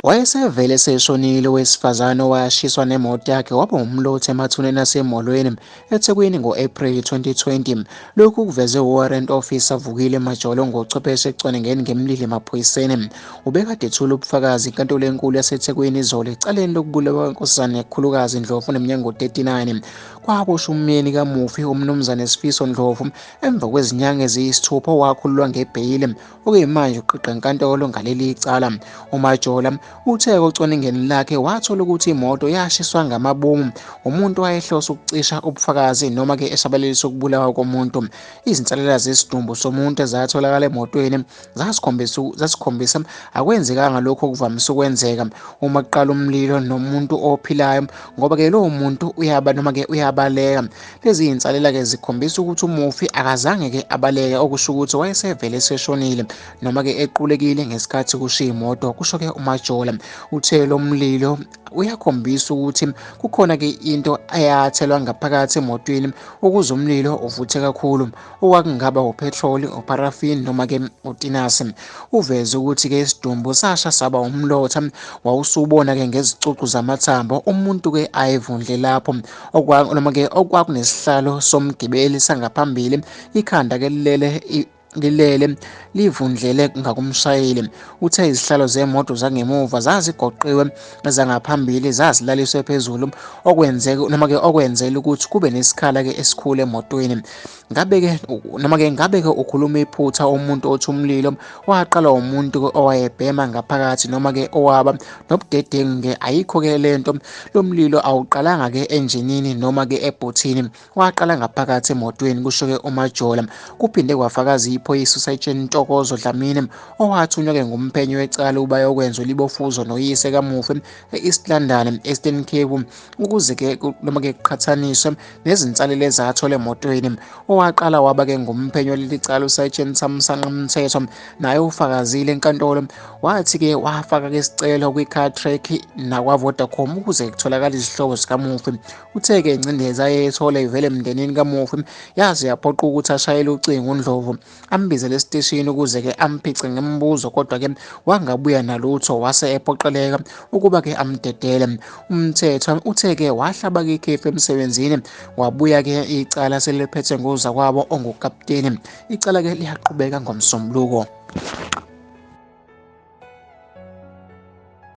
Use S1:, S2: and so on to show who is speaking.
S1: Wayesevele seshonile owesifazane owashiswa nemoto yakhe waba umlotha emathuneni asemolweni eThekwini ngo-Ephreli 2020. Lokhu kuveze uWarrant Officer Vukile Majolo ngochwepheshe ecwaningeni ngemililo emaphoyiseni. Ubekade ethula ubufakazi inkantolo enkulu yaseThekwini izolo ecaleni lokubulawa kwenkosazane yakhulukazi Ndlovu neminyaka ngo-39. Kwaboshwa umyeni kamufi uMnumzane Sifiso Ndlovu emva kwezinyanga eziyisithupha owakhululwa ngebheyili, okuyimanje uqiqa enkantolo ngaleli icala. uMajola uthe ocwaningeni lakhe wathola ukuthi imoto yashiswa ngamabomu umuntu wayehlose ukucisha ubufakazi noma-ke esabalalisa ukubulawa komuntu. Izinsalela zesidumbu somuntu ezatholakala emotweni zasikhombisa akwenzekanga lokho okuvamise ukwenzeka uma kuqala umlilo nomuntu ophilayo, ngoba-ke lowo muntu uyabaleka. Lezi zinsalela-ke zikhombisa ukuthi umufi akazange-ke abaleka, okusho ukuthi wayesevele seshonile noma-ke equlekile ngesikhathi kushiya imoto, kusho-ke uMajola. Uthe lo mlilo uyakhombisa ukuthi kukhona-ke into eyathelwa ngaphakathi emotweni ukuze umlilo uvuthe kakhulu, okwakungaba uphethroli, uparafini noma-ke utinasi. Uveze ukuthi-ke isidumbu sasha saba umlotha, wawusubona-ke ngezicucu zamathambo umuntu-ke ayevundle lapho, noma-ke okwakunesihlalo somgibeli sangaphambili, ikhanda-ke lilele livundlele ngakumshayeli. Uthe izihlalo zemoto zangemuva zazigoqiwe, zangaphambili zazilaliswe phezulu, okwenzela ukuthi kube nesikhala-ke esikhulu emotweni. Ngabe-ke ukhuluma iphutha umuntu othi umlilo waqala umuntu owayebhema ngaphakathi noma-ke owaba nobudedengu-ke. Ayikho-ke lento, lo mlilo awuqalanga-ke enjinini noma-ke ebhothini, waqala ngaphakathi emotweni, kusho-ke uMajola. Kuphinde kwafakaza iphoyisa uSergeant Ntokozo Dlamini owathunywa-ke ngumphenyi wecala uba yokwenza libofuzo noyise kamufi e-East London, Eastern Cape, ukuze-ke noma-ke kuqhathaniswe nezinsalela ezathola emotweni. Owaqala waba-ke ngumphenyi waleli cala uSergeant Samsanqa Mthethwa naye ufakazile enkantolo, wathi-ke wafaka-ke isicelo kwi-car track nakwa-Vodacom ukuze kutholakale izihlobo zikamufi. Uthe-ke ingcindezi ayethola ivele emndenini kamufi yaze yaphoqa ukuthi ashayele ucingo uNdlovu ambizele esiteshini ukuze-ke amphice ngemibuzo, kodwa-ke wangabuya nalutho, wase ephoqeleka ukuba-ke amdedele. uMthethwa uthe-ke wahlaba-ke ikhefu emsebenzini, wabuya-ke icala seliphethe ngozakwabo ongukapteni. Icala-ke liyaqhubeka ngomsombuluko.